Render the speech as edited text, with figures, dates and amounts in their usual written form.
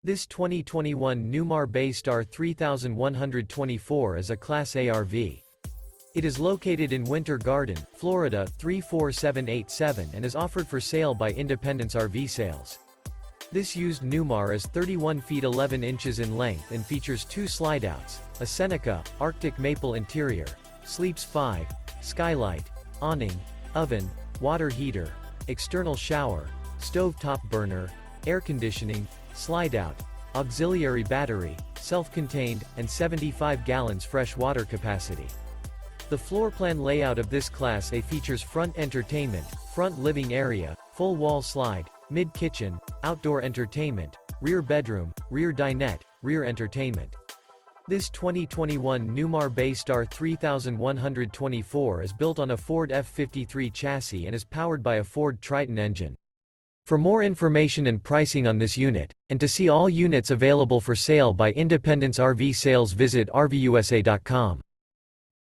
This 2021 Newmar Bay Star 3124 is a Class A RV. It is located in Winter Garden, Florida 34787 and is offered for sale by Independence RV Sales. This used Newmar is 31 feet 11 inches in length and features 2 slideouts, a Seneca, Arctic maple interior, sleeps 5, skylight, awning, oven, water heater, external shower, stove-top burner, air conditioning, slideout, auxiliary battery, self-contained, and 75 gallons fresh water capacity. The floor plan layout of this Class A features front entertainment, front living area, full wall slide, mid-kitchen, outdoor entertainment, rear bedroom, rear dinette, rear entertainment. This 2021 Newmar Bay Star 3124 is built on a Ford F53 chassis and is powered by a Ford Triton engine. For more information and pricing on this unit, and to see all units available for sale by Independence RV Sales, visit RVUSA.com.